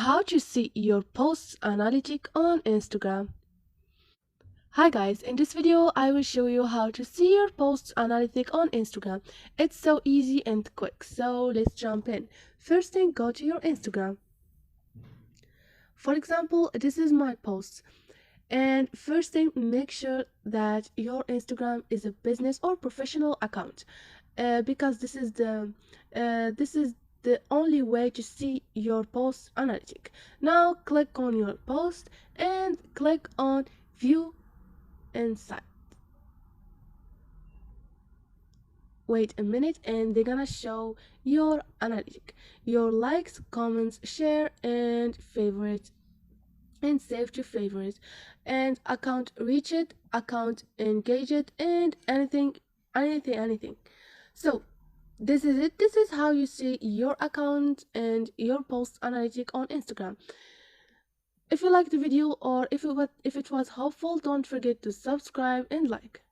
How to see your posts analytic on Instagram. Hi guys, in this video I will show you how to see your posts analytic on Instagram. It's so easy and quick, so let's jump in. First thing, go to your Instagram. For example, this is my post. And first thing, make sure that your Instagram is a business or professional account, because this is the only way to see your post analytic. Now click on your post and click on view insight. Wait a minute and they're gonna show your analytic, your likes, comments, share and favorite, and save to favorites, and account reached, account engaged, and anything. So this is it. This is how you see your account and your post analytic on Instagram. If you liked the video or if it was helpful, don't forget to subscribe and like.